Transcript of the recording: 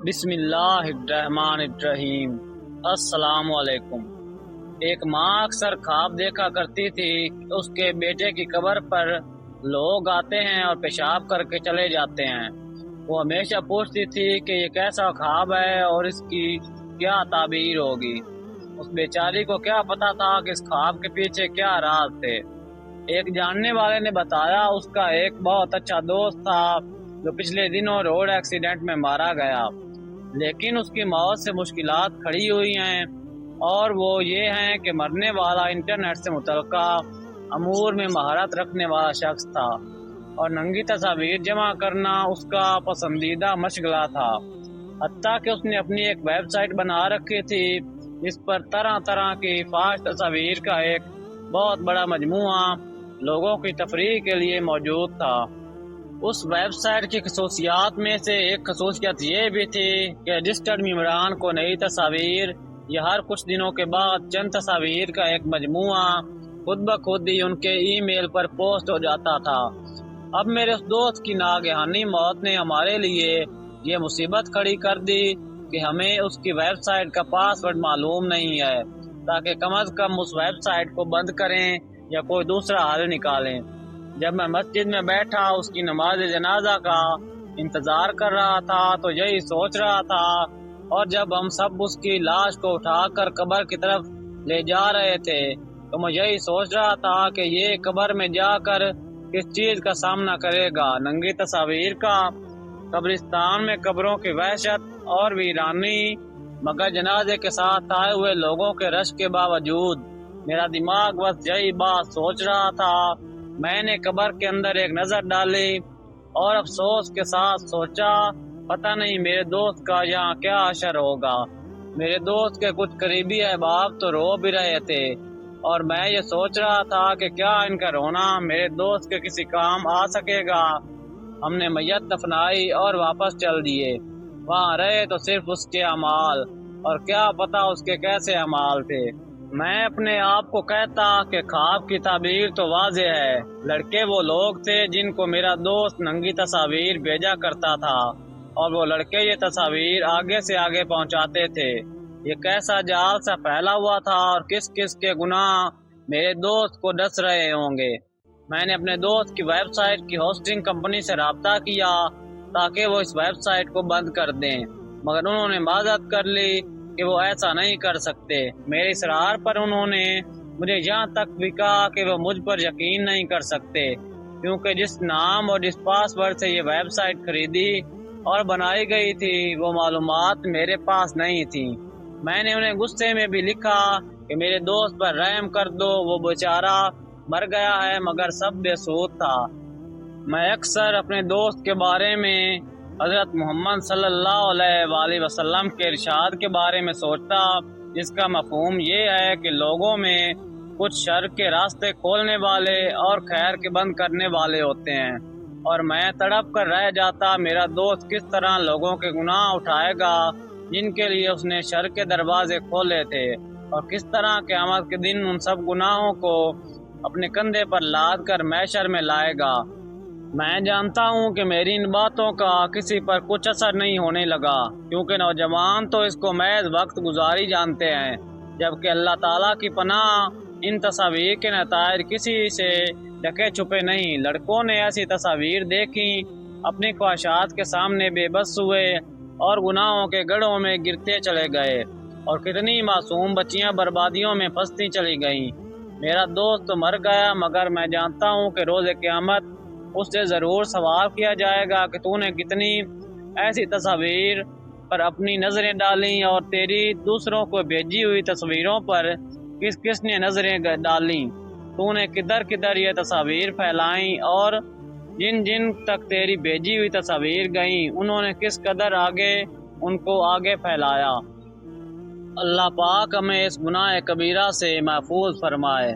بسم اللہ الرحمن الرحیم۔ السلام علیکم۔ ایک ماں اکثر خواب دیکھا کرتی تھی کہ اس کے بیٹے کی قبر پر لوگ آتے ہیں اور پیشاب کر کے چلے جاتے ہیں۔ وہ ہمیشہ پوچھتی تھی کہ یہ کیسا خواب ہے اور اس کی کیا تعبیر ہوگی۔ اس بیچاری کو کیا پتا تھا کہ اس خواب کے پیچھے کیا راز تھے۔ ایک جاننے والے نے بتایا اس کا ایک بہت اچھا دوست تھا جو پچھلے دنوں روڈ ایکسیڈنٹ میں مارا گیا، لیکن اس کی موت سے مشکلات کھڑی ہوئی ہیں، اور وہ یہ ہیں کہ مرنے والا انٹرنیٹ سے متعلقہ امور میں مہارت رکھنے والا شخص تھا اور ننگی تصاویر جمع کرنا اس کا پسندیدہ مشغلہ تھا۔ حتیٰ کہ اس نے اپنی ایک ویب سائٹ بنا رکھی تھی جس پر طرح طرح کی فاش تصاویر کا ایک بہت بڑا مجموعہ لوگوں کی تفریح کے لیے موجود تھا۔ اس ویب سائٹ کی خصوصیات میں سے ایک خصوصیت یہ بھی تھی کہ رجسٹرڈ ممبران کو نئی تصاویر یا ہر کچھ دنوں کے بعد چند تصاویر کا ایک مجموعہ خود بخود ہی ان کے ای میل پر پوسٹ ہو جاتا تھا۔ اب میرے اس دوست کی ناگہانی موت نے ہمارے لیے یہ مصیبت کھڑی کر دی کہ ہمیں اس کی ویب سائٹ کا پاس ورڈ معلوم نہیں ہے، تاکہ کم از کم اس ویب سائٹ کو بند کریں یا کوئی دوسرا حل نکالیں۔ جب میں مسجد میں بیٹھا اس کی نماز جنازہ کا انتظار کر رہا تھا تو یہی سوچ رہا تھا، اور جب ہم سب اس کی لاش کو اٹھا کر قبر کی طرف لے جا رہے تھے تو میں یہی سوچ رہا تھا کہ یہ قبر میں جا کر کس چیز کا سامنا کرے گا، ننگی تصاویر کا۔ قبرستان میں قبروں کی وحشت اور ویرانی، مگر جنازے کے ساتھ آئے ہوئے لوگوں کے رش کے باوجود میرا دماغ بس یہی بات سوچ رہا تھا۔ میں نے قبر کے اندر ایک نظر ڈالی اور افسوس کے ساتھ سوچا پتہ نہیں میرے دوست کا یہاں کیا حشر ہوگا۔ میرے دوست کے کچھ قریبی احباب تو رو بھی رہے تھے، اور میں یہ سوچ رہا تھا کہ کیا ان کا رونا میرے دوست کے کسی کام آ سکے گا۔ ہم نے میت دفنائی اور واپس چل دیے۔ وہاں رہے تو صرف اس کے اعمال، اور کیا پتہ اس کے کیسے اعمال تھے۔ میں اپنے آپ کو کہتا کہ خواب کی تعبیر تو واضح ہے۔ لڑکے وہ لوگ تھے جن کو میرا دوست ننگی تصاویر بھیجا کرتا تھا، اور وہ لڑکے یہ تصاویر آگے سے آگے پہنچاتے تھے۔ یہ کیسا جال سا پھیلا ہوا تھا اور کس کس کے گناہ میرے دوست کو ڈس رہے ہوں گے۔ میں نے اپنے دوست کی ویب سائٹ کی ہوسٹنگ کمپنی سے رابطہ کیا تاکہ وہ اس ویب سائٹ کو بند کر دیں، مگر انہوں نے معذرت کر لی کہ وہ ایسا نہیں کر سکتے۔ میرے اصرار پر انہوں نے مجھے یہاں تک بھی کہا کہ وہ مجھ پر یقین نہیں کر سکتے، کیونکہ جس نام اور جس پاس ورڈ سے یہ ویب سائٹ خریدی اور بنائی گئی تھی وہ معلومات میرے پاس نہیں تھی۔ میں نے انہیں غصے میں بھی لکھا کہ میرے دوست پر رحم کر دو، وہ بیچارہ مر گیا ہے مگر سب بے سود تھا۔ میں اکثر اپنے دوست کے بارے میں حضرت محمد صلی اللہ علیہ وآلہ وسلم کے ارشاد کے بارے میں سوچتا، جس کا مفہوم یہ ہے کہ لوگوں میں کچھ شر کے راستے کھولنے والے اور خیر کے بند کرنے والے ہوتے ہیں، اور میں تڑپ کر رہ جاتا میرا دوست کس طرح لوگوں کے گناہ اٹھائے گا جن کے لیے اس نے شر کے دروازے کھولے تھے، اور کس طرح قیامت کے دن ان سب گناہوں کو اپنے کندھے پر لاد کر محشر میں لائے گا۔ میں جانتا ہوں کہ میری ان باتوں کا کسی پر کچھ اثر نہیں ہونے لگا، کیونکہ نوجوان تو اس کو محض وقت گزاری جانتے ہیں، جبکہ اللہ تعالیٰ کی پناہ ان تصاویر کے نتائج کسی سے ڈھکے چھپے نہیں۔ لڑکوں نے ایسی تصاویر دیکھی، اپنی خواہشات کے سامنے بے بس ہوئے اور گناہوں کے گڑھوں میں گرتے چلے گئے، اور کتنی معصوم بچیاں بربادیوں میں پھنستی چلی گئیں۔ میرا دوست تو مر گیا، مگر میں جانتا ہوں کہ روز قیامت اس سے ضرور سوال کیا جائے گا کہ تو نے کتنی ایسی تصاویر پر اپنی نظریں ڈالیں، اور تیری دوسروں کو بھیجی ہوئی تصویروں پر کس کس نے نظریں ڈالیں، تو نے کدھر کدھر یہ تصاویر پھیلائیں، اور جن جن تک تیری بھیجی ہوئی تصاویر گئیں انہوں نے کس قدر آگے ان کو آگے پھیلایا۔ اللہ پاک ہمیں اس گناہ کبیرہ سے محفوظ فرمائے۔